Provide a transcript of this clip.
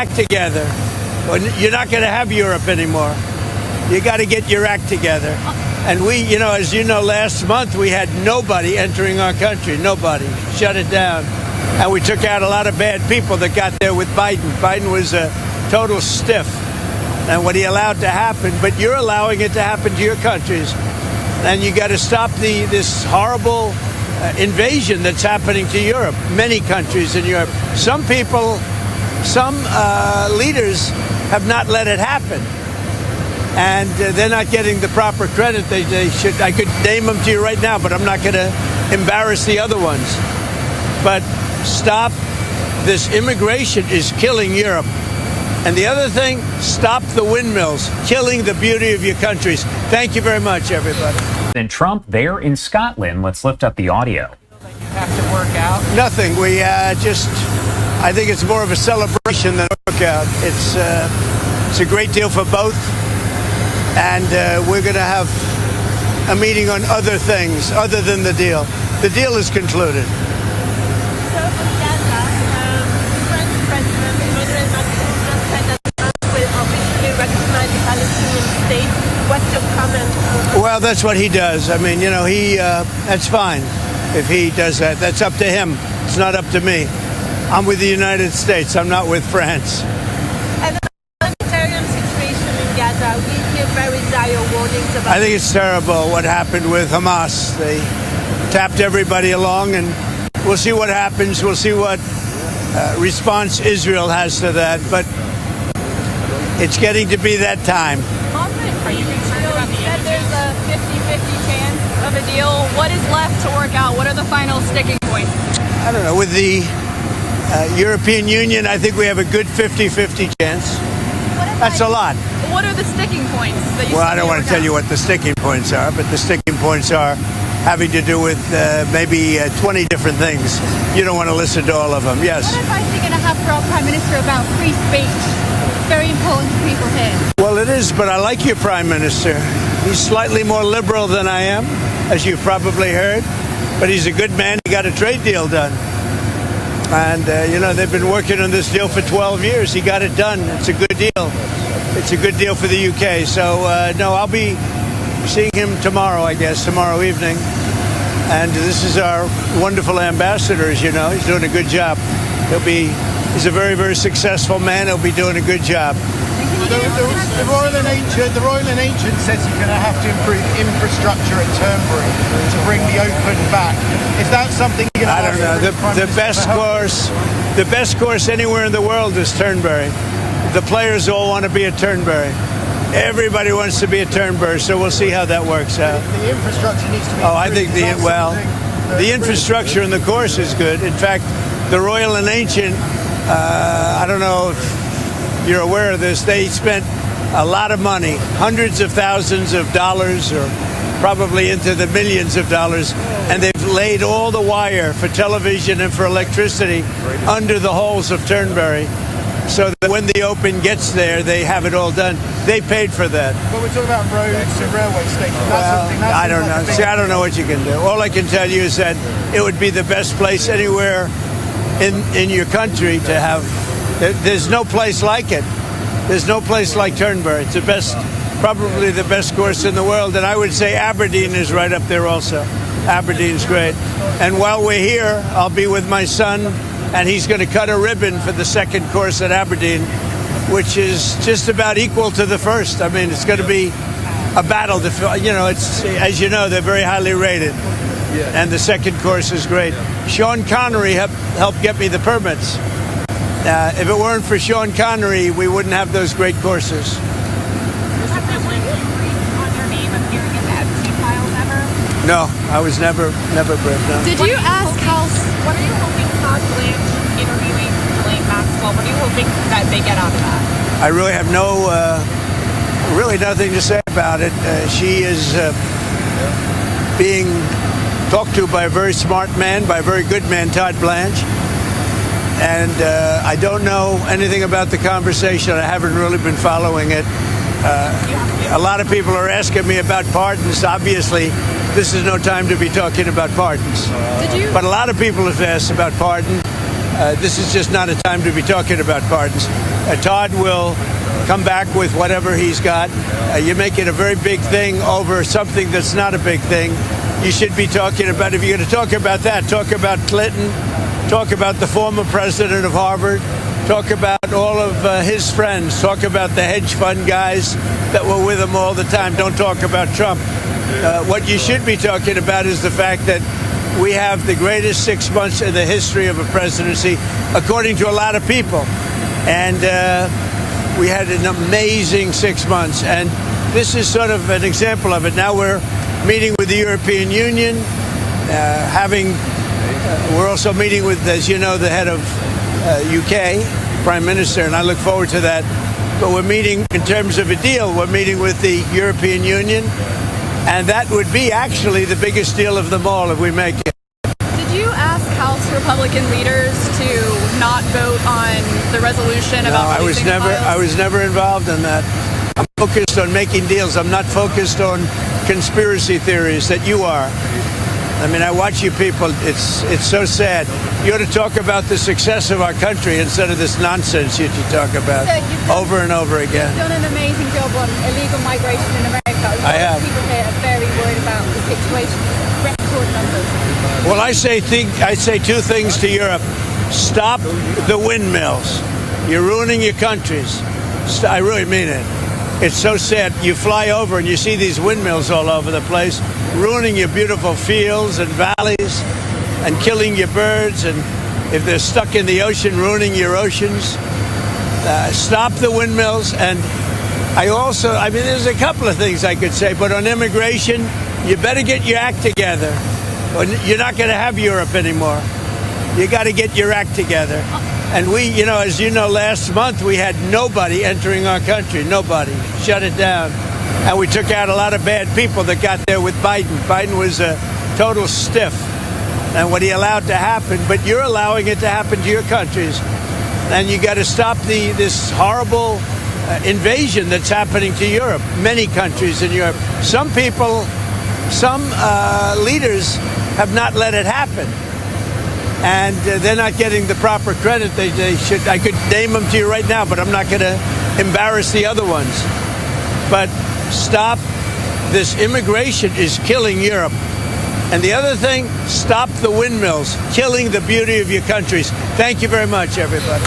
act together. Well, you're not going to have Europe anymore. You got to get your act together. And we, as you know, last month we had nobody entering our country. Nobody. Shut it down. And we took out a lot of bad people that got there with Biden. Biden was a total stiff. And what he allowed to happen, but you're allowing it to happen to your countries. And you got to stop this horrible invasion that's happening to Europe. Many countries in Europe. Some people, some leaders have not let it happen. And they're not getting the proper credit they should. I could name them to you right now, but I'm not going to embarrass the other ones. But stop. This immigration is killing Europe. And the other thing, stop the windmills, killing the beauty of your countries. Thank you very much, everybody. And Trump there in Scotland. Let's lift up the audio. You have to work out? Nothing. We I think it's more of a celebration than a workout. It's a great deal for both. And we're going to have a meeting on other things other than the deal. The deal is concluded. So from Gaza, the French president, Emmanuel Macron, just said that France will officially recognize the Palestinian state. What's your comment? Well, that's what he does. I mean, that's fine if he does that. That's up to him. It's not up to me. I'm with the United States. I'm not with France. And the humanitarian situation in Gaza, we hear very dire warnings about. I think it's terrible what happened with Hamas. They tapped everybody along, and we'll see what happens. We'll see what response Israel has to that. But it's getting to be that time. Are you concerned about the end? There's a 50-50 chance of a deal. What is left to work out? What are the final sticking points? I don't know. With the European Union, I think we have a good 50-50 chance. That's a lot. What are the sticking points that you? Well, I don't want to tell you what the sticking points are, but the sticking points are having to do with maybe 20 different things. You don't want to listen to all of them. Yes. What advice are you going to have for our Prime Minister about free speech? Very important to people here. Well, it is, but I like your Prime Minister. He's slightly more liberal than I am, as you've probably heard, but he's a good man. He got a trade deal done. And, they've been working on this deal for 12 years. He got it done. It's a good deal. It's a good deal for the UK. So, no, I'll be seeing him tomorrow, I guess, tomorrow evening. And this is our wonderful ambassador, as you know. He's doing a good job. He's a very, very successful man. He'll be doing a good job. The Royal and Ancient says you're going to have to improve infrastructure at Turnberry to bring the Open back. Is that something you're going to I don't know. The best course anywhere in the world is Turnberry. The players all want to be at Turnberry. Everybody wants to be at Turnberry, so we'll see how that works out. The infrastructure needs to be I think the infrastructure in the course is good. In fact, the Royal and Ancient, I don't know if you're aware of this, they spent a lot of money, hundreds of thousands of dollars, or probably into the millions of dollars, and they've laid all the wire for television and for electricity under the holes of Turnberry, so that when the Open gets there, they have it all done. They paid for that. But we're talking about roads and railway stations. I don't know. See, I don't know what you can do. All I can tell you is that it would be the best place anywhere in your country to have. There's no place like it. There's no place like Turnberry. It's probably the best course in the world. And I would say Aberdeen is right up there also. Aberdeen's great. And while we're here, I'll be with my son, and he's going to cut a ribbon for the second course at Aberdeen, which is just about equal to the first. I mean, it's going to be a battle. It's, as you know, they're very highly rated. And the second course is great. Sean Connery helped get me the permits. If it weren't for Sean Connery, we wouldn't have those great courses. No, I was never briefed. No. Did you ask how? What are you hoping Todd Blanche interviewing Elaine Maxwell? What are you hoping that they get out of that? I really have really nothing to say about it. She is being talked to by a very smart man, by a very good man, Todd Blanche. And I don't know anything about the conversation. I haven't really been following it. A lot of people are asking me about pardons. Obviously, this is no time to be talking about pardons. But a lot of people have asked about pardon. This is just not a time to be talking about pardons. Todd will come back with whatever he's got. You make it a very big thing over something that's not a big thing. You should be talking about, if you're going to talk about that, talk about Clinton, talk about the former president of Harvard, talk about all of his friends, talk about the hedge fund guys that were with him all the time. Don't talk about Trump. What you should be talking about is the fact that we have the greatest 6 months in the history of a presidency, according to a lot of people. And we had an amazing 6 months. And this is sort of an example of it. Now we're meeting with the European Union, we're also meeting with, as you know, the head of UK, Prime Minister, and I look forward to that. But we're meeting in terms of a deal. We're meeting with the European Union, and that would be actually the biggest deal of them all if we make it. Did you ask House Republican leaders to not vote on the resolution about releasing the files? I was never involved in that. I'm focused on making deals. I'm not focused on conspiracy theories that you are. I mean, I watch you people. It's so sad. You ought to talk about the success of our country instead of this nonsense you talk about over and over again. You've done an amazing job on illegal migration in America. I have. People here are very worried about the situation. Record numbers. Well, I say two things to Europe. Stop the windmills. You're ruining your countries. I really mean it. It's so sad. You fly over and you see these windmills all over the place, ruining your beautiful fields and valleys and killing your birds. And if they're stuck in the ocean, ruining your oceans. Stop the windmills. And there's a couple of things I could say, but on immigration, you better get your act together. You're not going to have Europe anymore. You got to get your act together. And we, as you know, last month we had nobody entering our country. Nobody. Shut it down. And we took out a lot of bad people that got there with Biden. Biden was a total stiff. And what he allowed to happen, but you're allowing it to happen to your countries. And you got to stop this horrible invasion that's happening to Europe. Many countries in Europe. Some people, some leaders have not let it happen. And they're not getting the proper credit they should. I could name them to you right now, but I'm not going to embarrass the other ones. But stop. This immigration is killing Europe. And the other thing, stop the windmills, killing the beauty of your countries. Thank you very much, everybody.